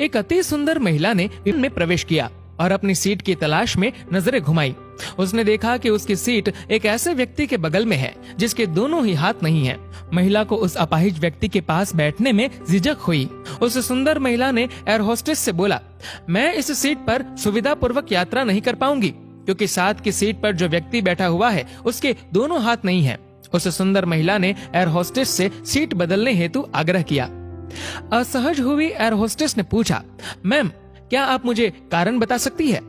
एक अति सुंदर महिला ने विमान में प्रवेश किया और अपनी सीट की तलाश में नजरें घुमाई। उसने देखा कि उसकी सीट एक ऐसे व्यक्ति के बगल में है जिसके दोनों ही हाथ नहीं हैं। महिला को उस अपाहिज व्यक्ति के पास बैठने में झिझक हुई। उस सुंदर महिला ने एयर होस्टेस से बोला, मैं इस सीट पर सुविधा पूर्वक यात्रा नहीं कर पाऊंगी क्योंकि साथ की सीट पर जो व्यक्ति बैठा हुआ है उसके दोनों हाथ नहीं है। उस सुंदर महिला ने एयर होस्टेस से सीट बदलने हेतु आग्रह किया। असहज हुई एयर होस्टेस ने पूछा, मैम क्या आप मुझे कारण बता सकती है?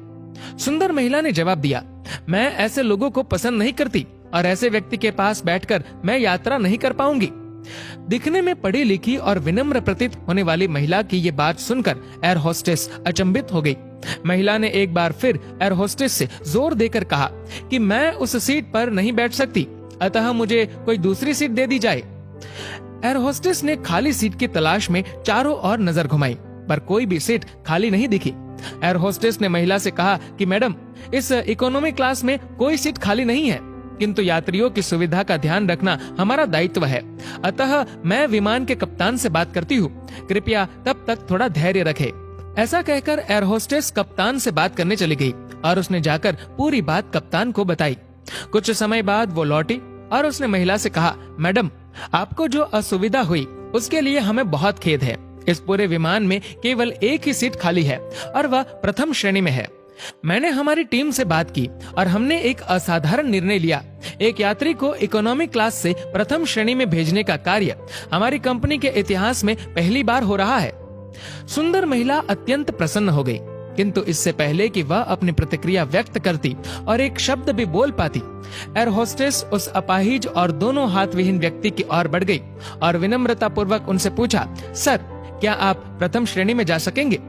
सुंदर महिला ने जवाब दिया, मैं ऐसे लोगों को पसंद नहीं करती और ऐसे व्यक्ति के पास बैठकर मैं यात्रा नहीं कर पाऊंगी। दिखने में पढ़ी लिखी और विनम्र प्रतीत होने वाली महिला की ये बात सुनकर एयर होस्टेस अचंभित हो गई। महिला ने एक बार फिर एयर होस्टेस से जोर देकर कहा कि मैं उस सीट पर नहीं बैठ सकती, अतः मुझे कोई दूसरी सीट दे दी जाए। एयर होस्टेस ने खाली सीट की तलाश में चारों ओर नजर घुमाई पर कोई भी सीट खाली नहीं दिखी। एयर होस्टेस ने महिला से कहा कि मैडम, इस इकोनॉमी क्लास में कोई सीट खाली नहीं है, किंतु यात्रियों की सुविधा का ध्यान रखना हमारा दायित्व है, अतः मैं विमान के कप्तान से बात करती हूँ, कृपया तब तक थोड़ा धैर्य रखें। ऐसा कहकर एयर होस्टेस कप्तान से बात करने चली गई और उसने जाकर पूरी बात कप्तान को बताई। कुछ समय बाद वो लौटी और उसने महिला से कहा, मैडम आपको जो असुविधा हुई उसके लिए हमें बहुत खेद है। इस पूरे विमान में केवल एक ही सीट खाली है और वह प्रथम श्रेणी में है। मैंने हमारी टीम से बात की और हमने एक असाधारण निर्णय लिया। एक यात्री को इकोनॉमी क्लास से प्रथम श्रेणी में भेजने का कार्य हमारी कंपनी के इतिहास में पहली बार हो रहा है। सुंदर महिला अत्यंत प्रसन्न हो गई, किंतु इससे पहले कि वह अपनी प्रतिक्रिया व्यक्त करती और एक शब्द भी बोल पाती, एयर होस्टेस उस अपाहिज और दोनों हाथ विहीन व्यक्ति की ओर बढ़ गई और विनम्रता पूर्वक उनसे पूछा, सर क्या आप प्रथम श्रेणी में जा सकेंगे?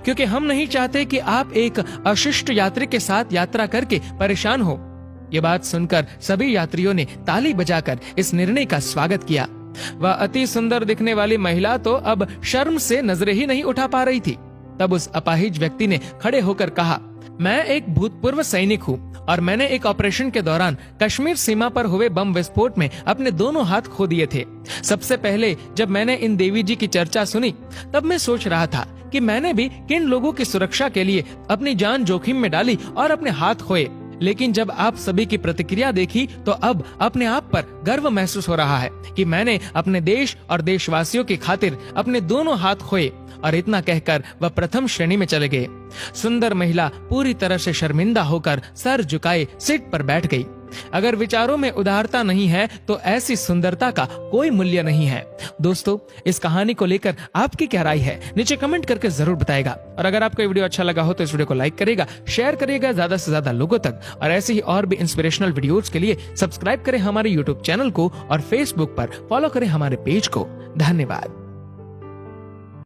क्योंकि हम नहीं चाहते कि आप एक अशिष्ट यात्री के साथ यात्रा करके परेशान हो। ये बात सुनकर सभी यात्रियों ने ताली बजाकर इस निर्णय का स्वागत किया। वह अति सुंदर दिखने वाली महिला तो अब शर्म से नजरें ही नहीं उठा पा रही थी। तब उस अपाहिज व्यक्ति ने खड़े होकर कहा, मैं एक भूतपूर्व सैनिक हूँ और मैंने एक ऑपरेशन के दौरान कश्मीर सीमा पर हुए बम विस्फोट में अपने दोनों हाथ खो दिए थे। सबसे पहले जब मैंने इन देवी जी की चर्चा सुनी तब मैं सोच रहा था कि मैंने भी किन लोगों की सुरक्षा के लिए अपनी जान जोखिम में डाली और अपने हाथ खोए, लेकिन जब आप सभी की प्रतिक्रिया देखी तो अब अपने आप पर गर्व महसूस हो रहा है कि मैंने अपने देश और देशवासियों की खातिर अपने दोनों हाथ खोए। और इतना कहकर वह प्रथम श्रेणी में चले गए। सुंदर महिला पूरी तरह से शर्मिंदा होकर सर झुकाए सीट पर बैठ गई। अगर विचारों में उदारता नहीं है तो ऐसी सुंदरता का कोई मूल्य नहीं है। दोस्तों, इस कहानी को लेकर आपकी क्या राय है नीचे कमेंट करके जरूर बताएगा। और अगर आपको ये वीडियो अच्छा लगा हो तो इस वीडियो को लाइक करेगा, शेयर करिएगा ज्यादा से ज्यादा लोगों तक। और ऐसे ही और भी इंस्पिरेशनल वीडियोस के लिए सब्सक्राइब करें हमारे यूट्यूब चैनल को और फेसबुक पर फॉलो करें हमारे पेज को। धन्यवाद।